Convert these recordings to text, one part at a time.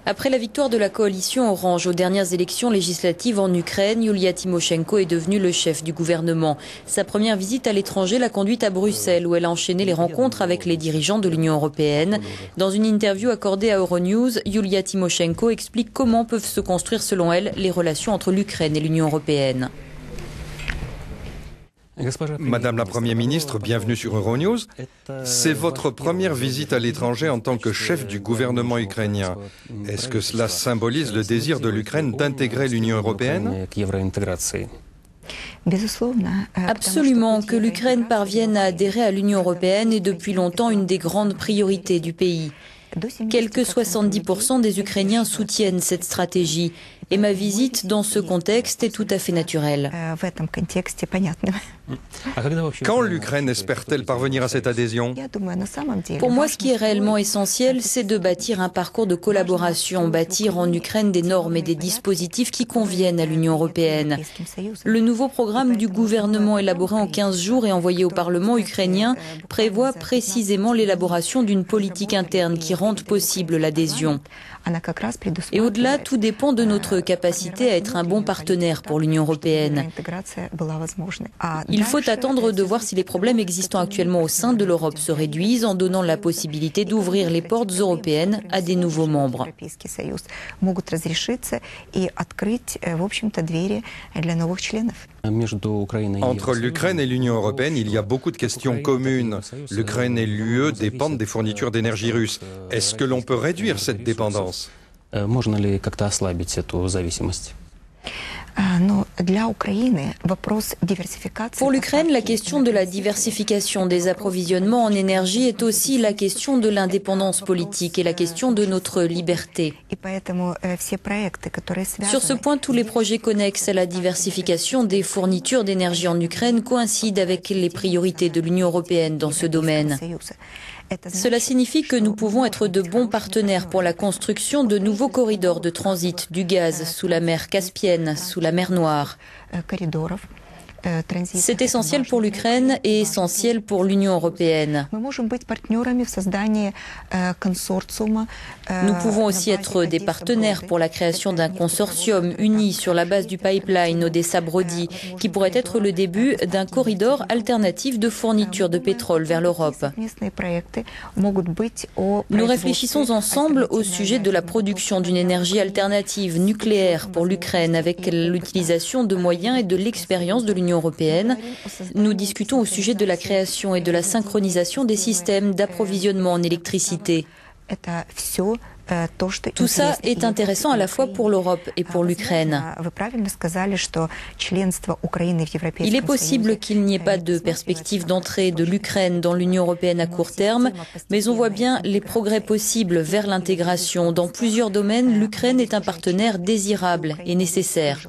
Après la victoire de la coalition Orange aux dernières élections législatives en Ukraine, Yulia Tymoshenko est devenue le chef du gouvernement. Sa première visite à l'étranger l'a conduite à Bruxelles, où elle a enchaîné les rencontres avec les dirigeants de l'Union européenne. Dans une interview accordée à Euronews, Yulia Tymoshenko explique comment peuvent se construire, selon elle, les relations entre l'Ukraine et l'Union européenne. Madame la Première ministre, bienvenue sur Euronews. C'est votre première visite à l'étranger en tant que chef du gouvernement ukrainien. Est-ce que cela symbolise le désir de l'Ukraine d'intégrer l'Union européenne ? Absolument, que l'Ukraine parvienne à adhérer à l'Union européenne est depuis longtemps une des grandes priorités du pays. Quelque 70% des Ukrainiens soutiennent cette stratégie et ma visite dans ce contexte est tout à fait naturelle. Quand l'Ukraine espère-t-elle parvenir à cette adhésion ? Pour moi, ce qui est réellement essentiel, c'est de bâtir un parcours de collaboration, bâtir en Ukraine des normes et des dispositifs qui conviennent à l'Union européenne. Le nouveau programme du gouvernement élaboré en 15 jours et envoyé au Parlement ukrainien prévoit précisément l'élaboration d'une politique interne qui rende possible l'adhésion. Et au-delà, tout dépend de notre capacité à être un bon partenaire pour l'Union européenne. Il faut attendre de voir si les problèmes existants actuellement au sein de l'Europe se réduisent en donnant la possibilité d'ouvrir les portes européennes à des nouveaux membres. Entre l'Ukraine et l'Union européenne, il y a beaucoup de questions communes. L'Ukraine et l'UE dépendent des fournitures d'énergie russes. Est-ce que l'on peut réduire cette dépendance ? Pour l'Ukraine, la question de la diversification des approvisionnements en énergie est aussi la question de l'indépendance politique et la question de notre liberté. Sur ce point, tous les projets connexes à la diversification des fournitures d'énergie en Ukraine coïncident avec les priorités de l'Union européenne dans ce domaine. Cela signifie que nous pouvons être de bons partenaires pour la construction de nouveaux corridors de transit du gaz sous la mer Caspienne, sous la mer Noire. C'est essentiel pour l'Ukraine et essentiel pour l'Union européenne. Nous pouvons aussi être des partenaires pour la création d'un consortium uni sur la base du pipeline Odessa-Brody, qui pourrait être le début d'un corridor alternatif de fourniture de pétrole vers l'Europe. Nous réfléchissons ensemble au sujet de la production d'une énergie alternative nucléaire pour l'Ukraine avec l'utilisation de moyens et de l'expérience de l'Union européenne. Nous discutons au sujet de la création et de la synchronisation des systèmes d'approvisionnement en électricité. Tout ça est intéressant à la fois pour l'Europe et pour l'Ukraine. Il est possible qu'il n'y ait pas de perspective d'entrée de l'Ukraine dans l'Union européenne à court terme, mais on voit bien les progrès possibles vers l'intégration. Dans plusieurs domaines, l'Ukraine est un partenaire désirable et nécessaire.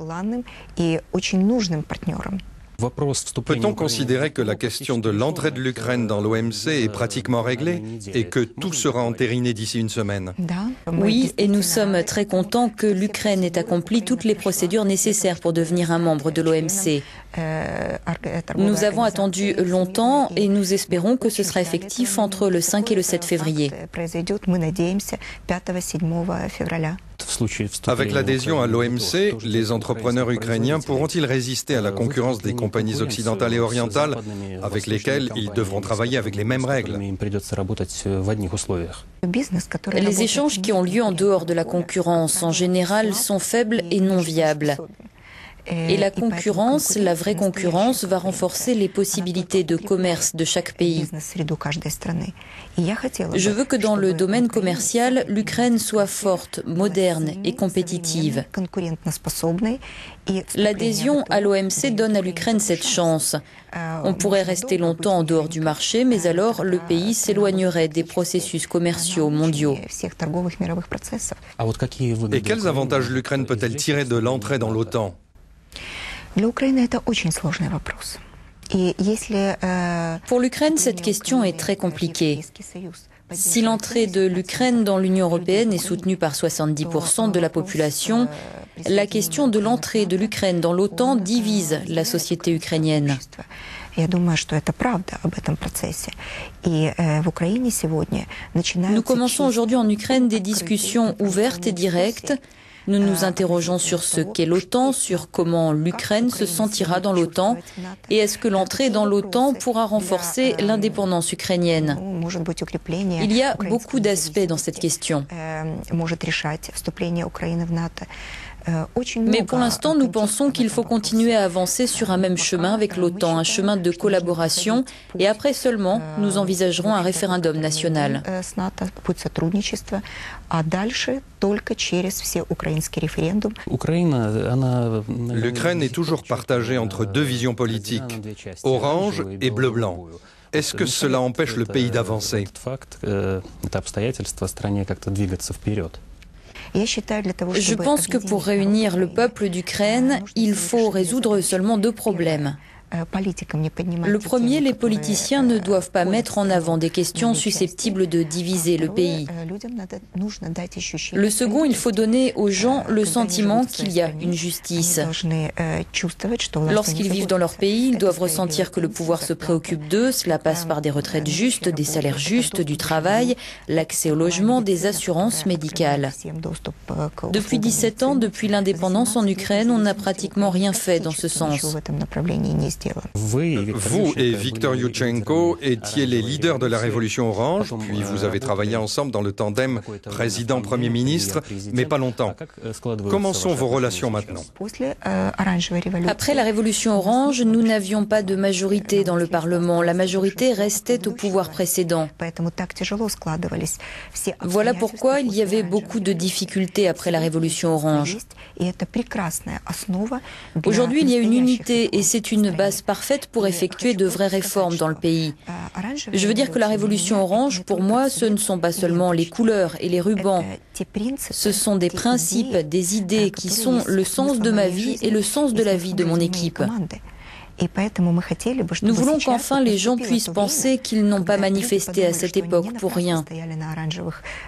Peut-on considérer que la question de l'entrée de l'Ukraine dans l'OMC est pratiquement réglée et que tout sera entériné d'ici une semaine ? Oui, et nous sommes très contents que l'Ukraine ait accompli toutes les procédures nécessaires pour devenir un membre de l'OMC. Nous avons attendu longtemps et nous espérons que ce sera effectif entre le 5 et le 7 février. Avec l'adhésion à l'OMC, les entrepreneurs ukrainiens pourront-ils résister à la concurrence des compagnies occidentales et orientales avec lesquelles ils devront travailler avec les mêmes règles ? Les échanges qui ont lieu en dehors de la concurrence, en général, sont faibles et non viables. Et la concurrence, la vraie concurrence, va renforcer les possibilités de commerce de chaque pays. Je veux que dans le domaine commercial, l'Ukraine soit forte, moderne et compétitive. L'adhésion à l'OMC donne à l'Ukraine cette chance. On pourrait rester longtemps en dehors du marché, mais alors le pays s'éloignerait des processus commerciaux mondiaux. Et quels avantages l'Ukraine peut-elle tirer de l'entrée dans l'OTAN ? Pour l'Ukraine, cette question est très compliquée. Si l'entrée de l'Ukraine dans l'Union européenne est soutenue par 70% de la population, la question de l'entrée de l'Ukraine dans l'OTAN divise la société ukrainienne. Nous commençons aujourd'hui en Ukraine des discussions ouvertes et directes. Nous nous interrogeons sur ce qu'est l'OTAN, sur comment l'Ukraine se sentira dans l'OTAN et est-ce que l'entrée dans l'OTAN pourra renforcer l'indépendance ukrainienne. Il y a beaucoup d'aspects dans cette question. Mais pour l'instant, nous pensons qu'il faut continuer à avancer sur un même chemin avec l'OTAN, un chemin de collaboration, et après seulement, nous envisagerons un référendum national. L'Ukraine est toujours partagée entre deux visions politiques, orange et bleu-blanc. Est-ce que cela empêche le pays d'avancer ? Je pense que pour réunir le peuple d'Ukraine, il faut résoudre seulement deux problèmes. Le premier, les politiciens ne doivent pas mettre en avant des questions susceptibles de diviser le pays. Le second, il faut donner aux gens le sentiment qu'il y a une justice. Lorsqu'ils vivent dans leur pays, ils doivent ressentir que le pouvoir se préoccupe d'eux. Cela passe par des retraites justes, des salaires justes, du travail, l'accès au logement, des assurances médicales. Depuis 17 ans, depuis l'indépendance en Ukraine, on n'a pratiquement rien fait dans ce sens. Vous et Viktor Yushchenko étiez les leaders de la Révolution orange, puis vous avez travaillé ensemble dans le tandem président-premier ministre, mais pas longtemps. Comment sont vos relations maintenant ? Après la Révolution orange, nous n'avions pas de majorité dans le Parlement. La majorité restait au pouvoir précédent. Voilà pourquoi il y avait beaucoup de difficultés après la Révolution orange. Aujourd'hui, il y a une unité et c'est une base parfaite pour effectuer de vraies réformes dans le pays. Je veux dire que la Révolution orange, pour moi, ce ne sont pas seulement les couleurs et les rubans. Ce sont des principes, des idées qui sont le sens de ma vie et le sens de la vie de mon équipe. Nous voulons qu'enfin les gens puissent penser qu'ils n'ont pas manifesté à cette époque pour rien.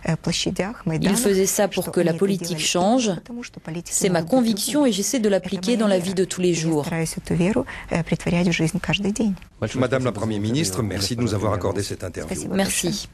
Ils faisaient ça pour que la politique change. C'est ma conviction et j'essaie de l'appliquer dans la vie de tous les jours. Madame la Première ministre, merci de nous avoir accordé cette interview. Merci.